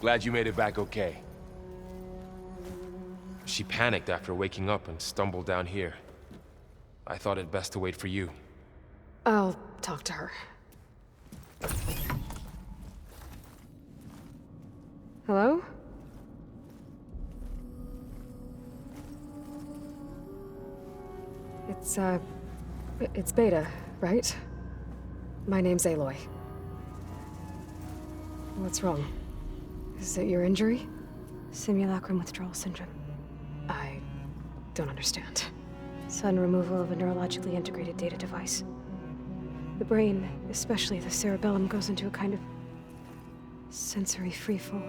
Glad you made it back okay. She panicked after waking up and stumbled down here. I thought it best to wait for you. I'll talk to her. Hello? It's Beta, right? My name's Aloy. What's wrong? Is it your injury? Simulacrum withdrawal syndrome. I don't understand. Sudden removal of a neurologically integrated data device. The brain, especially the cerebellum, goes into a kind of sensory freefall.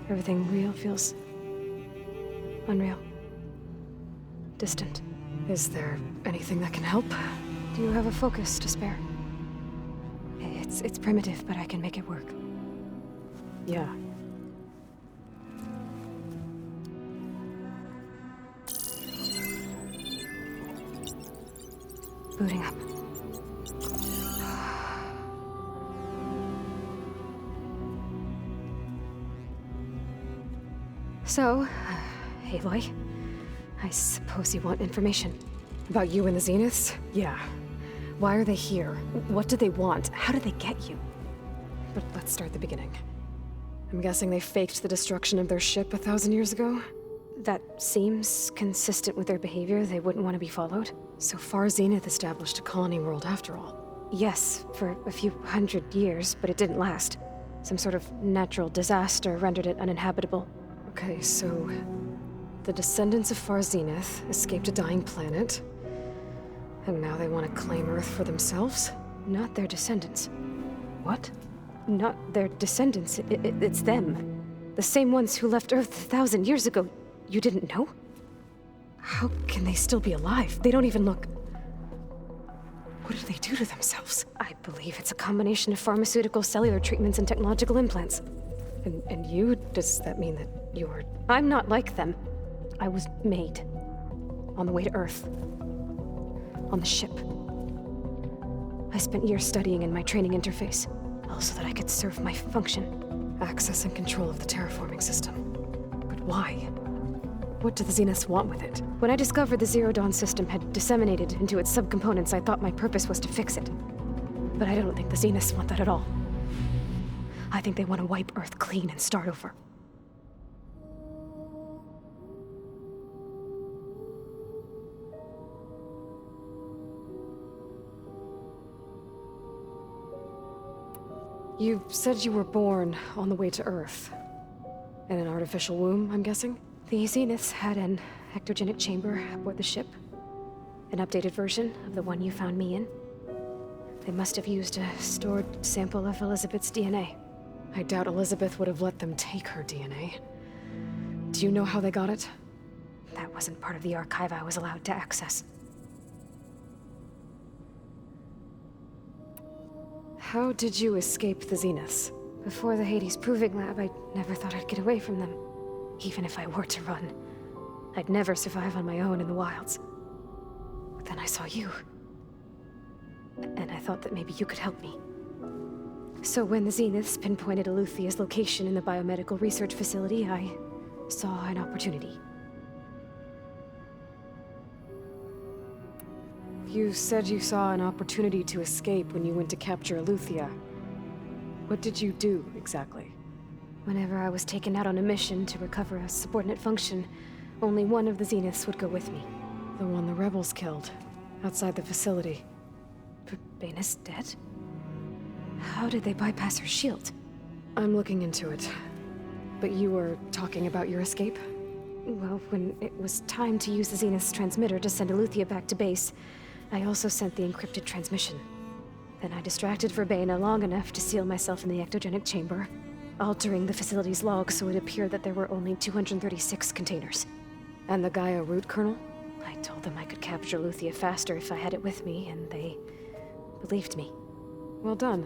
Everything real feels unreal. Distant. Is there anything that can help? Do you have a focus to spare? It's primitive, but I can make it work. Yeah. Booting up. So, Aloy, I suppose you want information. About you and the Zeniths? Yeah. Why are they here? What do they want? How did they get you? But let's start the beginning. I'm guessing they faked the destruction of their ship 1,000 years ago? That seems consistent with their behavior. They wouldn't want to be followed. So far, Zenith established a colony world after all. Yes, for a few hundred years, but it didn't last. Some sort of natural disaster rendered it uninhabitable. Okay, so the descendants of Far Zenith escaped a dying planet, and now they want to claim Earth for themselves? Not their descendants. What? Not their descendants. It's them. The same ones who left Earth 1,000 years ago. You didn't know? How can they still be alive? They don't even look... What did they do to themselves? I believe it's a combination of pharmaceutical, cellular treatments, and technological implants. And you? Does that mean that you're... I'm not like them. I was made. On the way to Earth. On the ship. I spent years studying in my training interface, all so that I could serve my function. Access and control of the terraforming system. But why? What do the Zeniths want with it? When I discovered the Zero Dawn system had disseminated into its subcomponents, I thought my purpose was to fix it. But I don't think the Zeniths want that at all. I think they want to wipe Earth clean and start over. You said you were born on the way to Earth. In an artificial womb, I'm guessing? The Zeniths had an ectogenic chamber aboard the ship. An updated version of the one you found me in. They must have used a stored sample of Elizabeth's DNA. I doubt Elizabeth would have let them take her DNA. Do you know how they got it? That wasn't part of the archive I was allowed to access. How did you escape the Zeniths? Before the Hades Proving Lab, I never thought I'd get away from them. Even if I were to run, I'd never survive on my own in the wilds. But then I saw you. And I thought that maybe you could help me. So when the Zeniths pinpointed Eluthia's location in the biomedical research facility, I saw an opportunity. You said you saw an opportunity to escape when you went to capture Eluthia. What did you do, exactly? Whenever I was taken out on a mission to recover a subordinate function, only one of the Zeniths would go with me. The one the rebels killed, outside the facility. Baina's dead? How did they bypass her shield? I'm looking into it. But you were talking about your escape? Well, when it was time to use the Zenith's transmitter to send Eluthia back to base, I also sent the encrypted transmission. Then I distracted Verbena long enough to seal myself in the ectogenic chamber, altering the facility's log so it appeared that there were only 236 containers. And the Gaia root kernel? I told them I could capture Eluthia faster if I had it with me, and they believed me. Well done.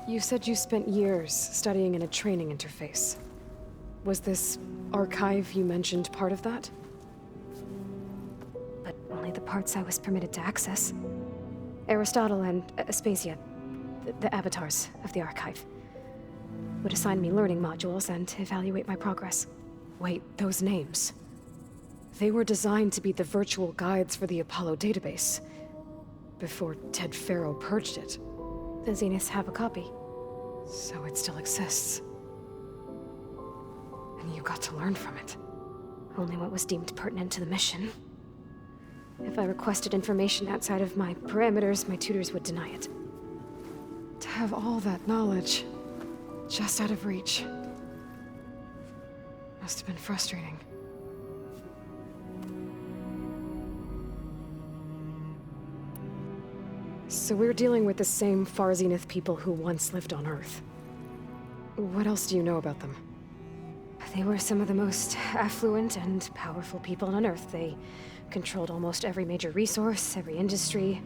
You said you spent years studying in a training interface. Was this archive you mentioned part of that? But only the parts I was permitted to access. Aristotle and Aspasia, the avatars of the Archive, would assign me learning modules and evaluate my progress. Wait, those names. They were designed to be the virtual guides for the Apollo database, before Ted Faro purged it. The Zeniths have a copy. So it still exists. And you got to learn from it. Only what was deemed pertinent to the mission. If I requested information outside of my parameters, my tutors would deny it. To have all that knowledge, just out of reach. Must have been frustrating. So we're dealing with the same Far Zenith people who once lived on Earth. What else do you know about them? They were some of the most affluent and powerful people on Earth. They controlled almost every major resource, every industry.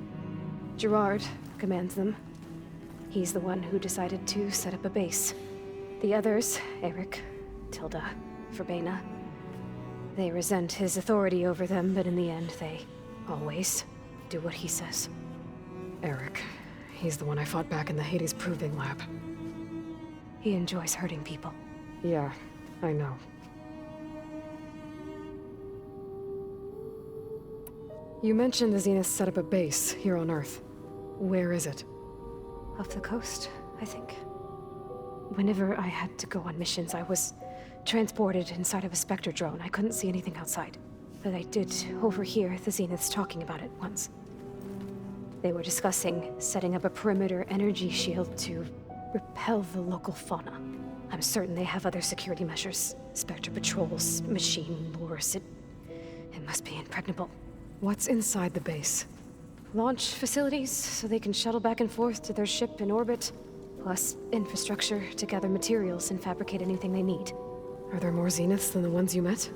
Gerard commands them. He's the one who decided to set up a base. The others, Eric, Tilda, Verbena, they resent his authority over them, but in the end, they always do what he says. Eric. He's the one I fought back in the Hades Proving Lab. He enjoys hurting people. Yeah, I know. You mentioned the Zeniths set up a base here on Earth. Where is it? Off the coast, I think. Whenever I had to go on missions, I was transported inside of a Spectre drone. I couldn't see anything outside. But I did overhear the Zeniths talking about it once. They were discussing setting up a perimeter energy shield to repel the local fauna. I'm certain they have other security measures. Spectre patrols, machine lures. It must be impregnable. What's inside the base? Launch facilities, so they can shuttle back and forth to their ship in orbit. Plus, infrastructure to gather materials and fabricate anything they need. Are there more Zeniths than the ones you met?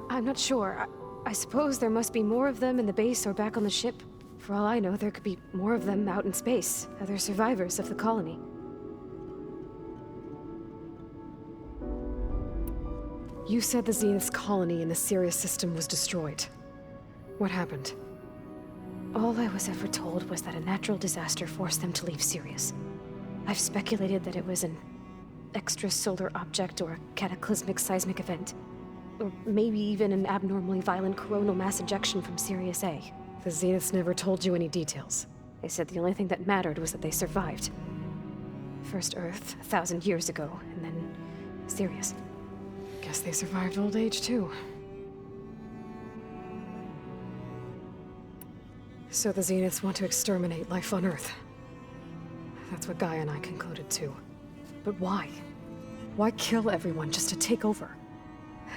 I'm not sure. I suppose there must be more of them in the base or back on the ship. For all I know, there could be more of them out in space, other survivors of the colony. You said the Zenith's colony in the Sirius system was destroyed. What happened? All I was ever told was that a natural disaster forced them to leave Sirius. I've speculated that it was an extrasolar object or a cataclysmic seismic event. Or maybe even an abnormally violent coronal mass ejection from Sirius A. The Zeniths never told you any details. They said the only thing that mattered was that they survived. First Earth, 1,000 years ago, and then Sirius. Guess they survived old age, too. So the Zeniths want to exterminate life on Earth. That's what Gaia and I concluded, too. But why? Why kill everyone just to take over?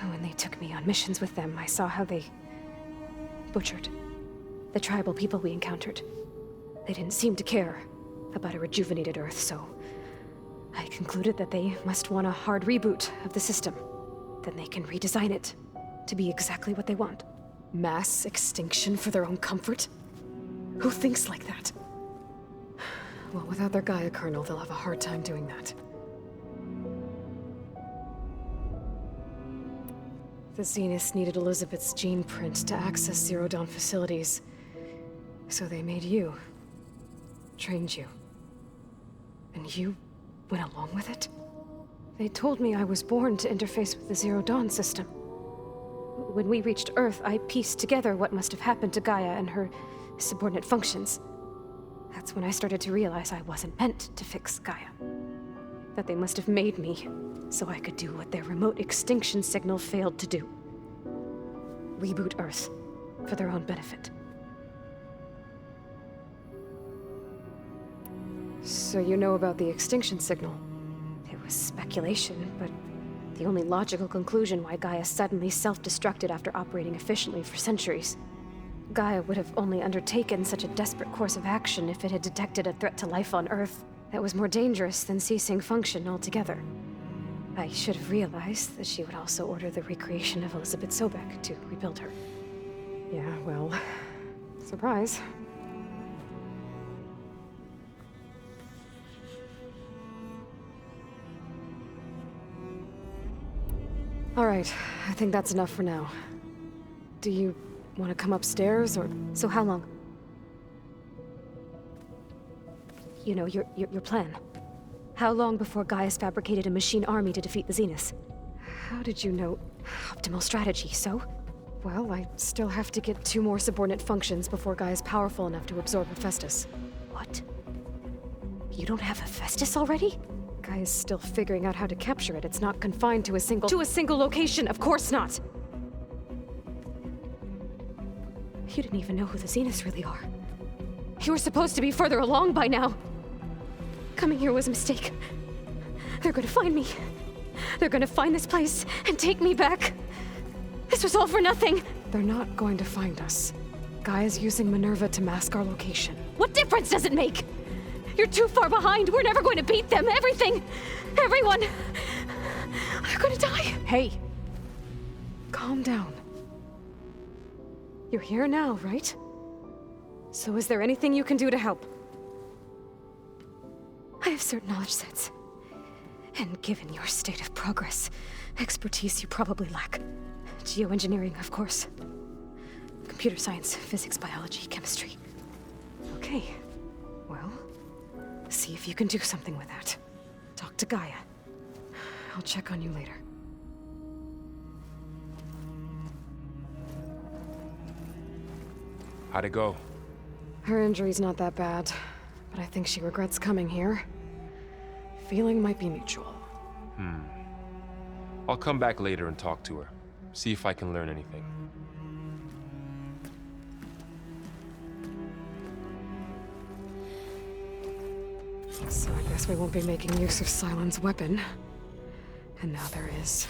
When they took me on missions with them, I saw how they butchered the tribal people we encountered. They didn't seem to care about a rejuvenated Earth, so I concluded that they must want a hard reboot of the system. Then they can redesign it to be exactly what they want. Mass extinction for their own comfort? Who thinks like that? Well, without their Gaia kernel, they'll have a hard time doing that. The Zeniths needed Elizabeth's gene print to access Zero Dawn facilities. So they made you. Trained you. And you went along with it? They told me I was born to interface with the Zero Dawn system. When we reached Earth, I pieced together what must have happened to Gaia and her subordinate functions. That's when I started to realize I wasn't meant to fix Gaia. That they must have made me so I could do what their remote extinction signal failed to do. Reboot Earth for their own benefit. So you know about the extinction signal? It was speculation, but the only logical conclusion why Gaia suddenly self-destructed after operating efficiently for centuries. Gaia would have only undertaken such a desperate course of action if it had detected a threat to life on Earth that was more dangerous than ceasing function altogether. I should have realized that she would also order the recreation of Elizabeth Sobek to rebuild her. Yeah, well, surprise. All right, I think that's enough for now. Do you want to come upstairs, or... So how long? you know, your plan. How long before Gaius fabricated a machine army to defeat the Zeniths? How did you know? Optimal strategy, so? Well, I still have to get 2 more subordinate functions before Guy is powerful enough to absorb Hephaestus. What? You don't have Hephaestus already? Guy is still figuring out how to capture it. It's not confined to a single location, of course not! You didn't even know who the Zeniths really are. You were supposed to be further along by now. Coming here was a mistake. They're gonna find me. They're gonna find this place and take me back. This was all for nothing. They're not going to find us. Guy is using Minerva to mask our location. What difference does it make? You're too far behind. We're never going to beat them. Everything, everyone, are gonna die. Hey, calm down. You're here now, right? So is there anything you can do to help? I have certain knowledge sets. And given your state of progress, expertise you probably lack. Geoengineering, of course. Computer science, physics, biology, chemistry. Okay. Well, see if you can do something with that. Talk to Gaia. I'll check on you later. How'd it go? Her injury's not that bad, but I think she regrets coming here. Feeling might be mutual. I'll come back later and talk to her. See if I can learn anything. So I guess we won't be making use of Sylens' weapon. And now there is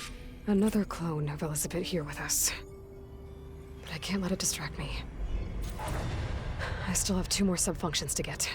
another clone of Elizabeth here with us. But I can't let it distract me. I still have 2 more sub-functions to get.